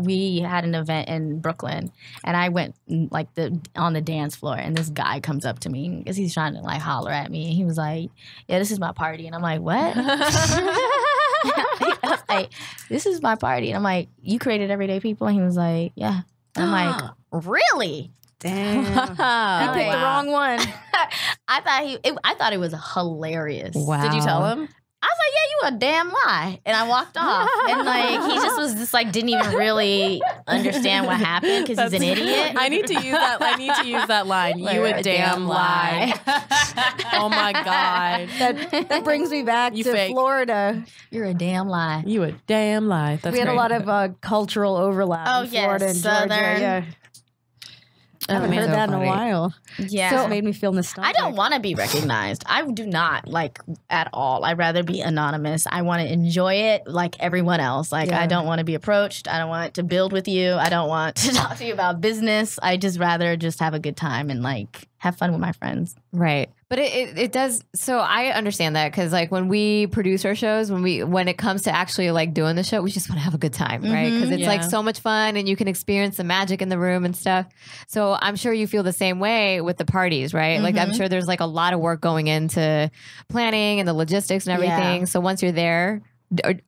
we had an event in Brooklyn, and I went like on the dance floor, and this guy comes up to me because he's trying to like holler at me, and he was like, "Yeah, this is my party," and I'm like, "What?" I was like, "This is my party," and I'm like, "You created Everyday People?" And he was like, "Yeah." And I'm like, "Really?" Damn. You You picked the wrong one. I thought it was hilarious. Wow. Did you tell him? I was like, "Yeah, you a damn lie," and I walked off. And like he just like didn't even really understand what happened because he's an idiot. I need to use that. I need to use that line. You a damn lie. Oh my god. That brings me back You to fake. Florida. You're a damn lie. You a damn lie. That's We had great. a lot of cultural overlap Oh, in yes, Florida and Southern. Georgia. Yeah. I haven't heard so that in funny. a while. Yeah. So it made me feel nostalgic. I don't want to be recognized. I do not like at all. I'd rather be anonymous. I want to enjoy it like everyone else. Like I don't want to be approached. I don't want to build with you. I don't want to talk to you about business. I just rather just have a good time and like have fun with my friends. Right. But it does. So I understand that because like when we produce our shows, when it comes to actually like doing the show, we just want to have a good time, right? Because it's like Yeah. so much fun and you can experience the magic in the room and stuff. So I'm sure you feel the same way with the parties, right? Like I'm sure there's like a lot of work going into planning and the logistics and everything. Yeah. So once you're there,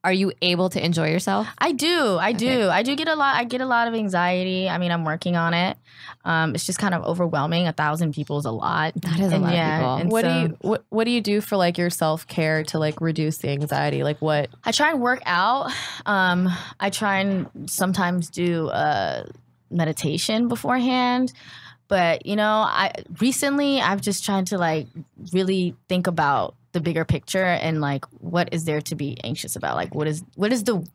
are you able to enjoy yourself? I do. I do get a lot. I get a lot of anxiety. I mean, I'm working on it. It's just kind of overwhelming. 1,000 people is a lot. That is a lot of people. and What do you do for like your self-care to like reduce the anxiety? Like what? I try and work out. I try and sometimes do meditation beforehand. But, you know, I've just tried to like really think about the bigger picture and like what is there to be anxious about? Like what is the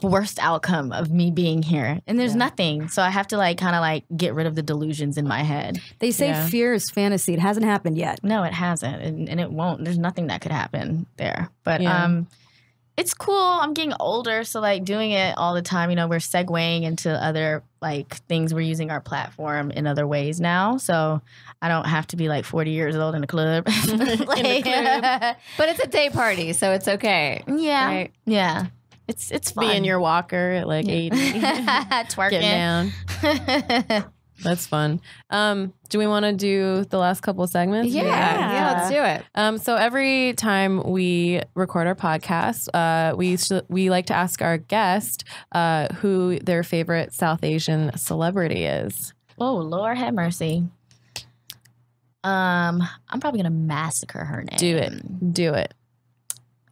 worst outcome of me being here? And there's nothing. So I have to like kind of like get rid of the delusions in my head. They say Yeah. fear is fantasy. It hasn't happened yet. No, it hasn't. And it won't. There's nothing that could happen there. But Yeah. It's cool. I'm getting older, so like doing it all the time, we're segueing into other like things. We're using our platform in other ways now, so I don't have to be like 40 years old in a club. But it's a day party, so it's okay. Yeah, right? Yeah. It's fun. Be in your walker at like 80, twerking. get down. That's fun. Do we want to do the last couple of segments? Yeah, let's do it. So every time we record our podcast, we like to ask our guest who their favorite South Asian celebrity is. Oh, Lord have mercy. I'm probably gonna massacre her name. Do it.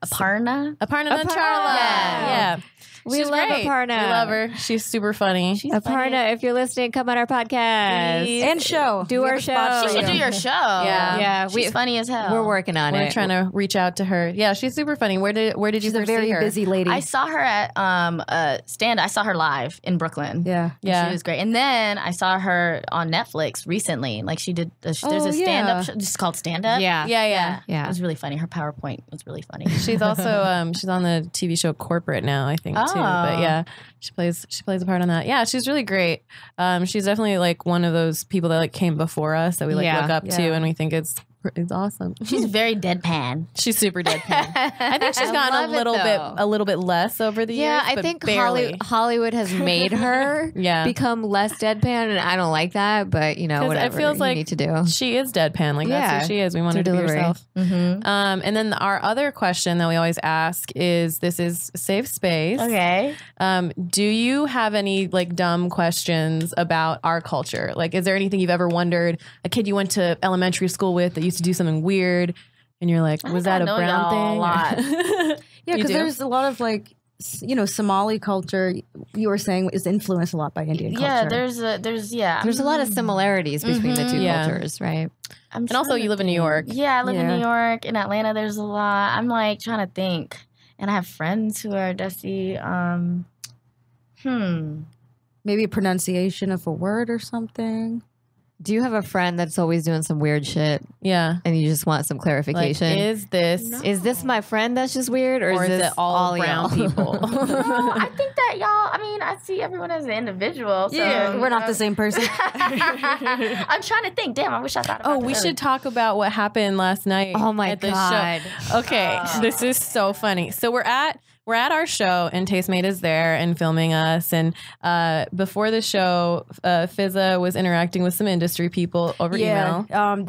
Aparna Charla. Yeah. We She's love great. Aparna. We love her. She's super funny. Aparna, if you're listening, come on our podcast. Please. And show. Do We our have a spot show. for She should you. do your show. Yeah. She's funny as hell. We're working on We're it. trying to reach out to her. Yeah, she's super funny. Where did you She's a first very see her? busy lady. I saw her at stand. I saw her live in Brooklyn. Yeah. Yeah. She was great. And then I saw her on Netflix recently. Like she did. There's Oh, a stand up yeah. show just called Stand Up. Yeah. Yeah. It was really funny. Her PowerPoint was really funny. She's also she's on the TV show Corporate now, I think too. But yeah, she plays a part on that. Yeah, she's really great. She's definitely like one of those people that like came before us that we like look up to, and we think it's awesome. She's very deadpan. She's super deadpan. I think she's I gotten love it, a little bit less over the years. Yeah, I but think barely. Hollywood has made her become less deadpan, and I don't like that. But 'Cause whatever it feels you like need to do. she is deadpan. Like that's who she is. We want her to be delivery. herself. Mm-hmm. And then our other question that we always ask is, this is safe space. Okay. Do you have any like dumb questions about our culture? Like, is there anything you've ever wondered? A kid you went to elementary school with that used to do something weird, and you're like, was that a know brown y'all thing? a lot. Yeah, You because do? there's a lot of like, Somali culture. You were saying is influenced a lot by Indian culture. Yeah, there's There's a lot of similarities between the two Yeah. cultures, right? And also, you live in New York. Yeah, I live in Yeah. New York. In Atlanta, there's a lot. I'm like trying to think, and I have friends who are dusty. Maybe a pronunciation of a word or something. Do you have a friend that's always doing some weird shit, Yeah. and you just want some Like, clarification? is this Is this my friend that's just weird, or or is is this it all brown y'all? people? No, I think that y'all. I mean, I see everyone as an individual. So, We're not the same person. I'm trying to think. Damn, I wish I thought about Oh, we this. should talk about what happened last night. Oh my at the God. show. Okay, this is so funny. So we're at our show, and Tastemade is there and filming us. And before the show, Fizza was interacting with some industry people over email.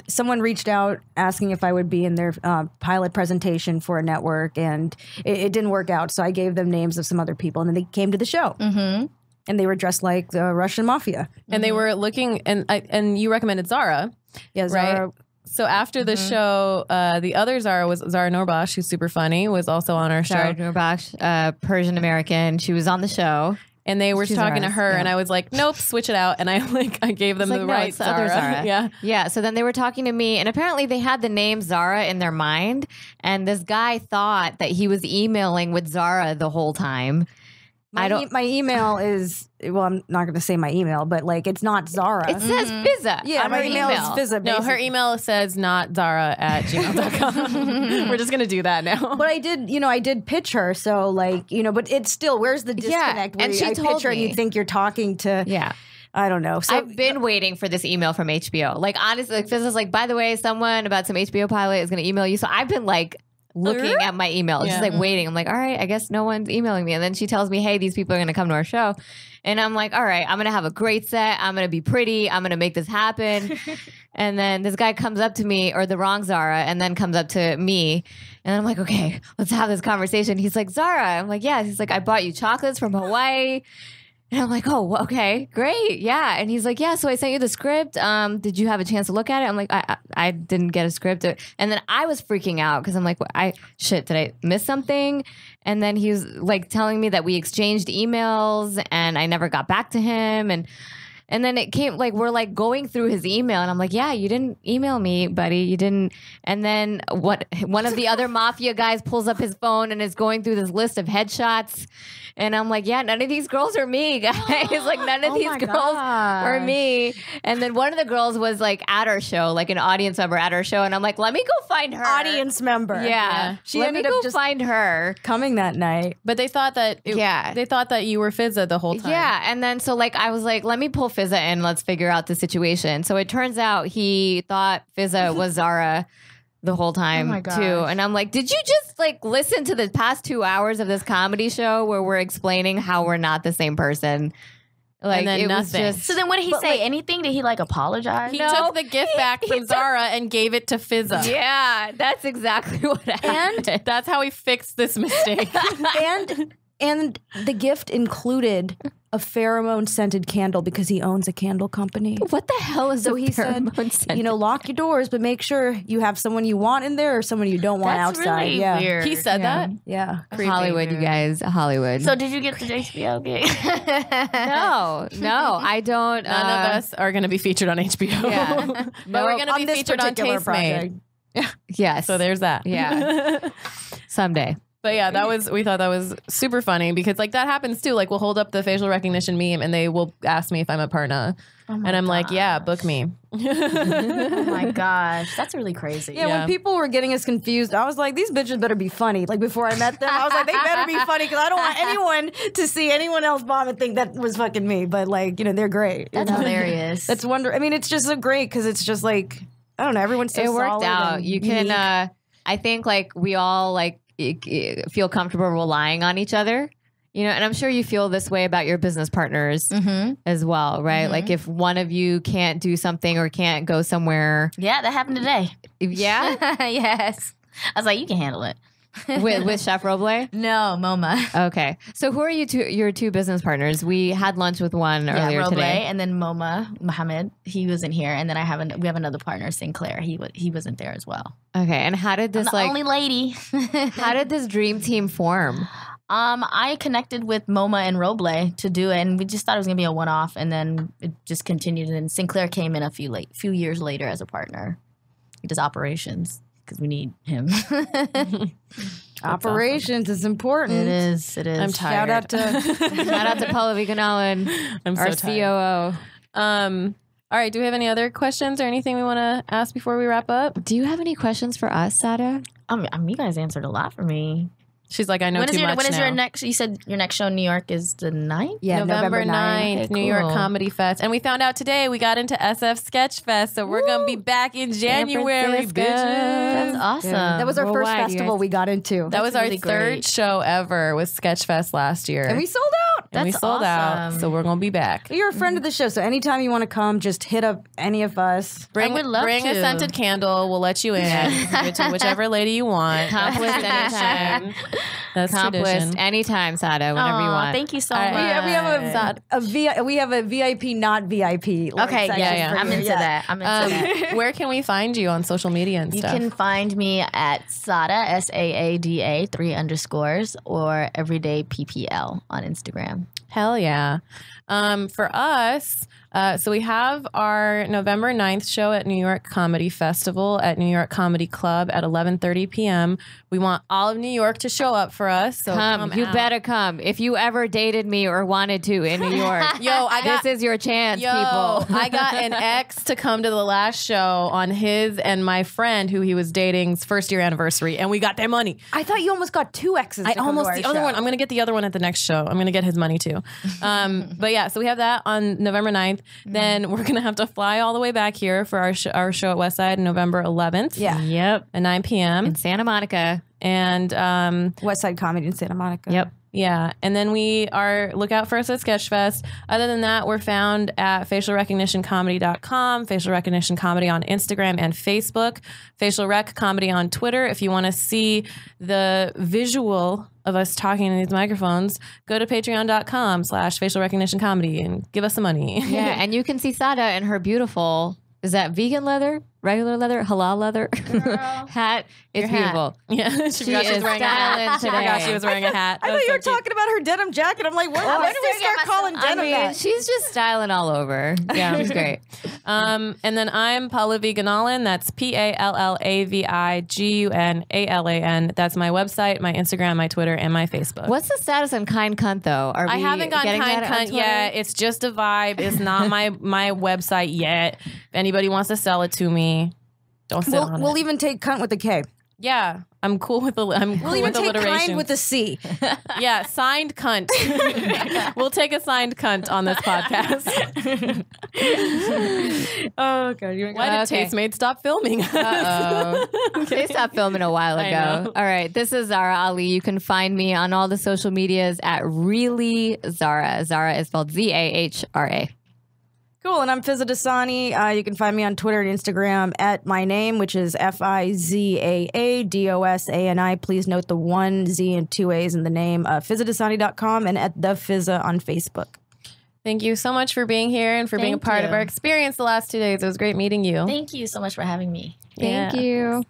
Someone reached out asking if I would be in their pilot presentation for a network, and it didn't work out. So I gave them names of some other people, and then they came to the show. Mm-hmm. And they were dressed like the Russian mafia. And they were looking, and you recommended Zara. Yeah, Zara. Right. So after the show, the other Zara was Zara Norbash, who's super funny, was also on our Sarah show. Nurbach, Persian American. She was on the show. And they were She's talking to ours, her, yeah. and I was like, "Nope, switch it out." And I gave them It's the like, no, right it's the other Zara. Yeah. Yeah. So then they were talking to me, and apparently they had the name Zara in their mind. And this guy thought that he was emailing with Zara the whole time. My email is, well, I'm not going to say my email, but like it's not Zara. It says Fizza. Yeah, on my her email is Fizza. No, her email says not Zara@gmail.com. We're just gonna do that now. But I did pitch her, so like, but it's still, where's the disconnect? and where she I told pitch her and me. you think you're talking to, Yeah. I don't know. So I've been waiting for this email from HBO. Like, honestly, like, Fizza's like, by the way, someone about some HBO pilot is going to email you. So I've been like, looking at my email, just like waiting. I'm like, all right, I guess no one's emailing me. And then she tells me, hey, these people are going to come to our show. And I'm like, all right, I'm going to have a great set. I'm going to be pretty. I'm going to make this happen. And then this guy comes up to me, or the wrong Zara, and then comes up to me. And I'm like, okay, let's have this conversation. He's like, Zara. I'm like, yeah. He's like, I bought you chocolates from Hawaii. And I'm like, oh, okay, great. Yeah. And he's like, yeah, so I sent you the script. Did you have a chance to look at it? I'm like, I didn't get a script. And then I was freaking out because I'm like, did I miss something? And then he was like telling me that we exchanged emails and I never got back to him. And And then it came like we're like going through his email, and I'm like, yeah, you didn't email me, buddy. You didn't. And then one of the other mafia guys pulls up his phone and is going through this list of headshots. And I'm like, yeah, none of these girls are me, guys. Like, none of these girls are me. And then one of the girls was like at our show, like an audience member at our show. And I'm like, let me go find her. Audience member. Yeah. She let ended me up go just find her. coming that night. But they thought that they thought that you were Fizza the whole time. Yeah. And then so like I was like, let me pull Fizza in. Let's figure out the situation. So it turns out he thought Fizza was Zara the whole time too. And I'm like, did you just like listen to the past 2 hours of this comedy show where we're explaining how we're not the same person? Like, and then it nothing. was just. So then, what did he say? Anything? Did he like apologize? He took the gift back from Zara and gave it to Fizza. Yeah, that's exactly what happened. And that's how he fixed this mistake. and the gift included a pheromone scented candle because he owns a candle company. What the hell is So he said, lock your doors, but make sure you have someone you want in there or someone you don't want That's outside. really Yeah. weird. He said that? Yeah. Hollywood, you guys, Hollywood. So did you get the HBO gig? No, I don't. None of us are going to be featured on HBO. Yeah. But we're going to on be this featured on particular Tastemade. project. Yes. So there's that. Yeah. Someday. But yeah, we thought that was super funny because like that happens too. Like we'll hold up the facial recognition meme and they will ask me if I'm a partner. And I'm like, yeah, book me. Oh my gosh, that's really crazy. Yeah, when people were getting us confused, I was like, these bitches better be funny. Like before I met them, I was like, they better be funny because I don't want anyone to see anyone else bomb and think that was fucking me. But like, they're great. That's hilarious. That's I mean, it's just so great because it's just like, I don't know, everyone's so It worked solid out. and You can, unique. I think like we all like feel comfortable relying on each other. And I'm sure you feel this way about your business partners as well, right? Mm-hmm. Like if one of you can't do something or can't go somewhere. Yeah, that happened today. Yeah? Yes. I was like, you can handle it. with Chef Roble? No, MoMA. Okay. So who are your two business partners? We had lunch with one earlier Roble, today. and then MoMA, Mohammed, he wasn't here. And then we have another partner, Sinclair. He wasn't there as well. Okay. And how did this I'm the only lady. how did this dream team form? I connected with MoMA and Roble to do it, and we just thought it was gonna be a one-off, and then it just continued. And Sinclair came in a few years later as a partner. He does operations because we need him. Operations is important. It is. I'm tired. Shout out to Paula Viganalin, I'm our so tired. COO. All right. Do we have any other questions or anything we want to ask before we wrap up? Do you have any questions for us, Saada? You guys answered a lot for me. She's like, I know too much When is now. your next? You said your next show in New York is the 9th? Yeah, November 9th, Okay, New York cool. Comedy Fest. And we found out today we got into SF Sketch Fest, so we're going to be back in January, Francisco. bitches. That's awesome. That was our first Worldwide, you festival guys. we got into. That was our really third great. show ever with Sketchfest last year. And we sold out. And we That's sold out, awesome. so we're going to be back. You're a friend of the show, so anytime you want to come, just hit up any of us. Bring would love a to. scented candle. We'll let you in. Whichever lady you want. Compliment anytime. That's Accomplish tradition. anytime, Saada, whenever you Aw, want. thank you so All much. right. We have a VIP, not VIP. like, Okay, section yeah. for I'm you. into that. I'm into that. Where can we find you on social media and You stuff? can find me at Saada, SAADA, 3 underscores, or Everyday PPL on Instagram. Hell yeah. For us, so we have our November 9th show at New York Comedy Festival at New York Comedy Club at 11:30 p.m. We want all of New York to show up for us. So Come, you out. better come. If you ever dated me or wanted to in New York, this is your chance, people. I got an ex to come to the last show on his and my friend who he was dating's first year anniversary, and we got their money. I thought you almost got 2 X's. The other one. I'm going to get the other one at the next show. I'm going to get his money too. But yeah, so we have that on November 9th. Then we're going to have to fly all the way back here for our show at Westside November 11th. Yeah. Yep. At 9 p.m. In Santa Monica. And West Side Comedy in Santa Monica. Yep. yeah, and then look out for us at Sketchfest. Other than that, we're found at facialrecognitioncomedy.com, Facial Recognition Comedy on Instagram and Facebook, Facial Rec Comedy on Twitter. If you want to see the visual of us talking in these microphones, go to patreon.com/facial recognition comedy and give us some money. Yeah, and you can see Saada in her beautiful, is that vegan leather? regular leather, halal leather hat. It's Your hat. beautiful. Yeah, she forgot she was is wearing a hat. styling She forgot today. she was wearing a hat. I That thought was you were so cute. talking about her denim jacket. I'm like, when do we start calling I denim mean, that? she's just styling all over. Yeah, she's great. And then I'm Pallavi Gunalan. That's PALLAVIGUNALAN. That's my website, my Instagram, my Twitter, and my Facebook. What's the status on Kind Cunt though? Are I we haven't gone getting kind that on cunt Twitter? yet. It's just a vibe. It's not my website yet. If anybody wants to sell it to me, don't sit on We'll it. even take cunt with a K. Yeah, I'm cool with We'll even with take alliteration. kind with a C. Yeah, signed cunt. We'll take a signed cunt on this podcast. Oh god, you Why did Okay. Tastemade stop filming? Uh-oh. They stopped filming a while I ago. know. All right. This is Zara Ali. You can find me on all the social medias at Really Zara. Zara is spelled Zahra. Cool, and I'm Fizza Dasani. You can find me on Twitter and Instagram at my name, which is FIZAADOSANI. Please note the 1 Z and 2 A's in the name. FizzaDasani.com and at the Fizza on Facebook. Thank you so much for being here and for being a Thank part of you. our experience the last 2 days. It was great meeting you. Thank you so much for having me. Thank Yeah. you.